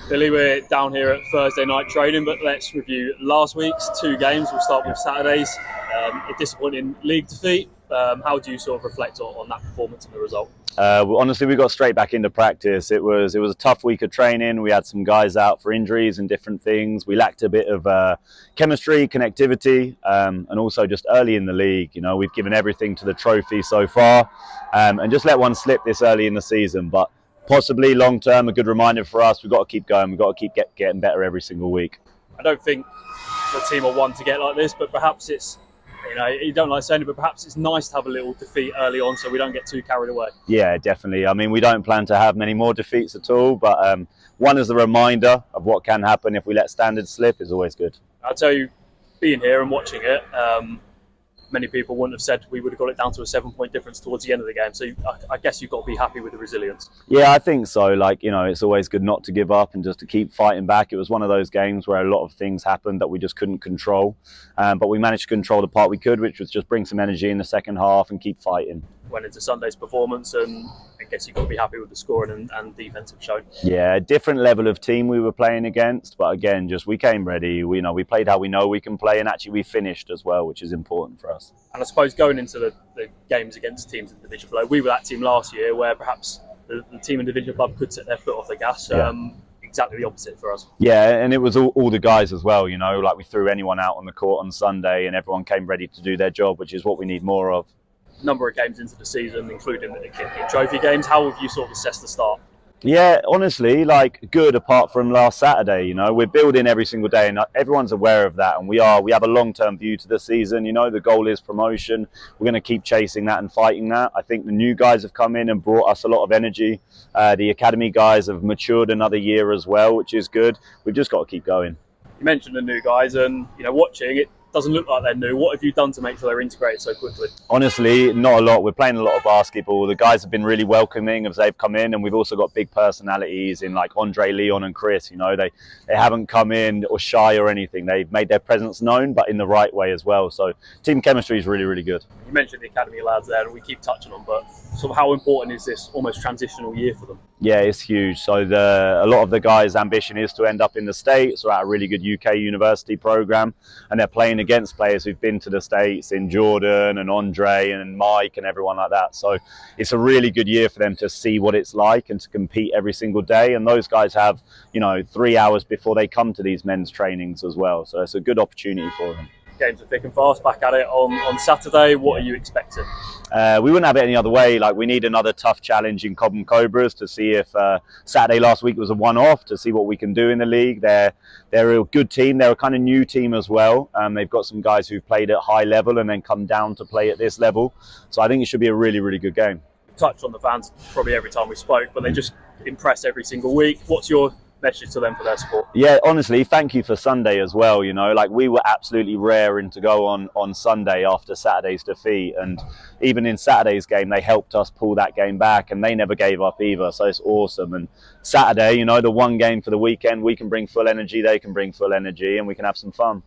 Billy, we're down here at Thursday night training, but let's review last week's two games. We'll start with Saturday's. A disappointing league defeat. How do you sort of reflect on that performance and the result? Well, honestly, we got straight back into practice. It was a tough week of training. We had some guys out for injuries and different things. We lacked a bit of chemistry, connectivity, and also just early in the league. You know, we've given everything to the trophy so far, and just let one slip this early in the season. But possibly long term, a good reminder for us. We've got to keep going. We've got to keep getting better every single week. I don't think the team are one to get like this, but perhaps it's, you don't like saying it, but perhaps it's nice to have a little defeat early on so we don't get too carried away. Yeah, definitely. I mean, we don't plan to have many more defeats at all, but one as a reminder of what can happen if we let standards slip is always good. I'll tell you, being here and watching it, many people wouldn't have said we would have got it down to a 7-point difference towards the end of the game. So I guess you've got to be happy with the resilience. Yeah, I think so. It's always good not to give up and just to keep fighting back. It was one of those games where a lot of things happened that we just couldn't control. But we managed to control the part we could, which was just bring some energy in the second half and keep fighting. Went into Sunday's performance, and I guess you've got to be happy with the scoring and defensive shown. Yeah, a different level of team we were playing against, but again, just we came ready. We played how we know we can play, and actually we finished as well, which is important for us. And I suppose going into the games against teams in Division below, we were that team last year where perhaps the team in Division above could set their foot off the gas. Yeah. Exactly the opposite for us. Yeah, and it was all the guys as well, like we threw anyone out on the court on Sunday and everyone came ready to do their job, which is what we need more of. Number of games into the season, including the Kid Trophy games. How have you sort of assessed the start? Yeah, honestly, good apart from last Saturday. We're building every single day and everyone's aware of that, and we have a long-term view to the season. The goal is promotion. We're going to keep chasing that and fighting that. I think the new guys have come in and brought us a lot of energy. The academy guys have matured another year as well, which is good. We've just got to keep going. You mentioned the new guys, and watching it doesn't look like they're new. What have you done to make sure they're integrated so quickly? Honestly, not a lot. We're playing a lot of basketball. The guys have been really welcoming as they've come in, and we've also got big personalities in like Andre, Leon and Chris. They haven't come in or shy or anything. They've made their presence known, but in the right way as well. So team chemistry is really, really good. You mentioned the academy lads there, and we keep touching on, but sort of how important is this almost transitional year for them? Yeah, it's huge. So a lot of the guys' ambition is to end up in the States or at a really good UK university program, and they're playing against players who've been to the States in Jordan and Andre and Mike and everyone like that. So it's a really good year for them to see what it's like and to compete every single day. And those guys have, 3 hours before they come to these men's trainings as well. So it's a good opportunity for them. Games are thick and fast, back at it on Saturday. What are you expecting? We wouldn't have it any other way. We need another tough challenge in Cobham Cobras to see if Saturday last week was a one-off, to see what we can do in the league. They're a good team. They're a kind of new team as well. They've got some guys who've played at high level and then come down to play at this level. So I think it should be a really, really good game. We touched on the fans probably every time we spoke, but they just impress every single week. What's your message to them for their support? Yeah, honestly, thank you for Sunday as well. We were absolutely raring to go on Sunday after Saturday's defeat, and even in Saturday's game they helped us pull that game back, and they never gave up either. So it's awesome. And Saturday, the one game for the weekend, we can bring full energy, they can bring full energy, and we can have some fun.